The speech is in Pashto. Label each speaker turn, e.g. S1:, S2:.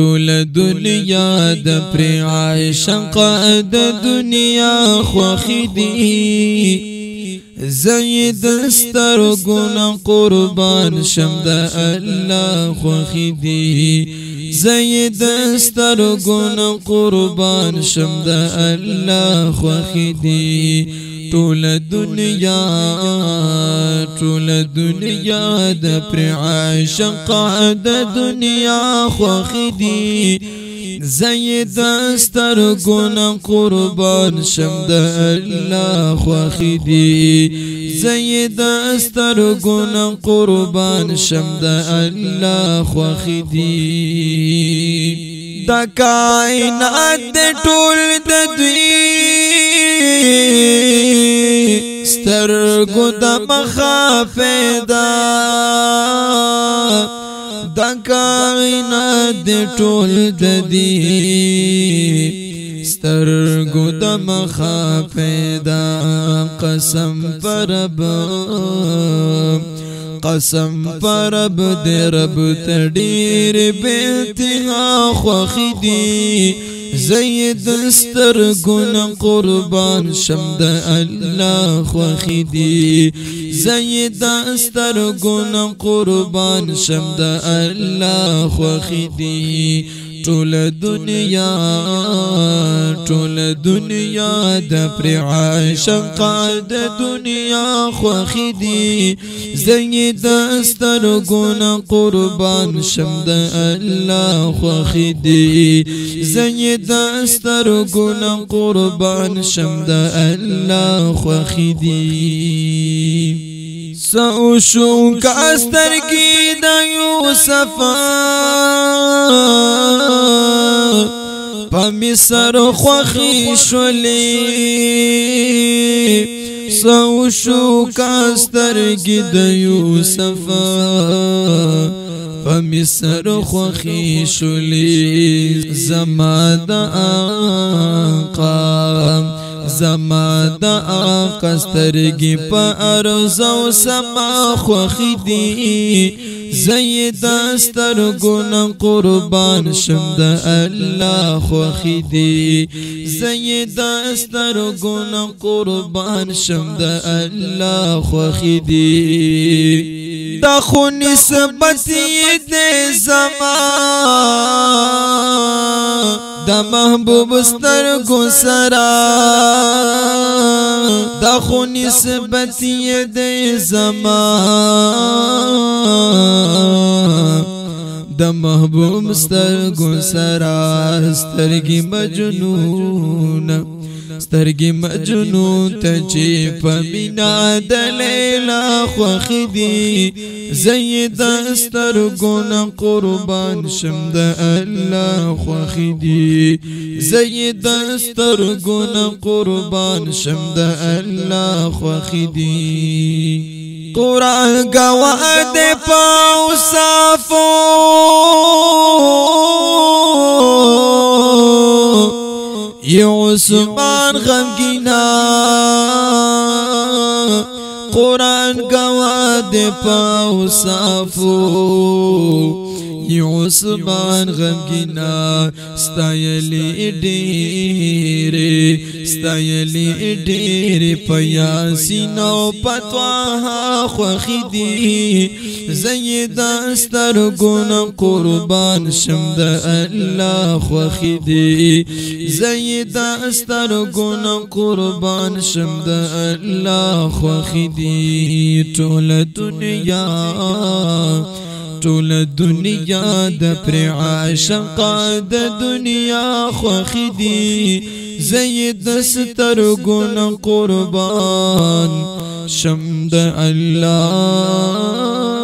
S1: ټول دنیا د پر عاشق د دنیا خوخي دي زید سترګونه قربان شم د الله خوخي دي زید سترګونه قربان شم د الله خوخي دي ټول دنیا د پر عاشق د دنیا خوخي دي زید سترګونه قربان شم د الله خوخي دي زید سترګونه قربان شم د الله خوخي دي د کائنات ټول د دوی سترګو د مخه پیدا د کائنات ټول د دې سترګو د مخه پیدا قسم پر رب دې رب ته ډېر بے انتها خوخي دي زید سترګونه قربان شم د الله خوخي دي زید سترګونه قربان شم د الله خوخي دي ټول دنیا د پر عاشق د دنیا خوخي دي زید سترګونه قربان شم د الله خوخي دي زید سترګونه قربان شم د الله خوخي دي سوشو کاسترګي د یوسف په مصر خوخي شولې سوشو کاسترګي د یوسف په مصر خوخي شولې زما د آقا سترګي په ارزو سما خوخي دي زید سترګونه قربان شم د الله خوخي دي زید سترګونه قربان شم د الله خوخي دي دا خو نسبت د زمان د محبوب سترګو سره دا خو نسبت د زمان د محبوب سترګو سره سترګي مجنون ته چې په مینا د لیلا خوخي دي زید سترګونه قربان شم د الله خوخي دي زید سترګونه قربان شم د الله خوخي دي قرآن گواه دے پاو صافو یہ عثمان غمگینا قرآن گواه دے پاو صافو یہ عثمان غمگینا ستایلی ډېرې په یاسین او پتواها خوخي دي زید سترګونه قربان شم د الله خوخي دي زید سترګونه قربان شم د الله خوخي دي ټول دنیا د پر عاشق د دنیا خوخي دي زید سترګونه قربان شم د الله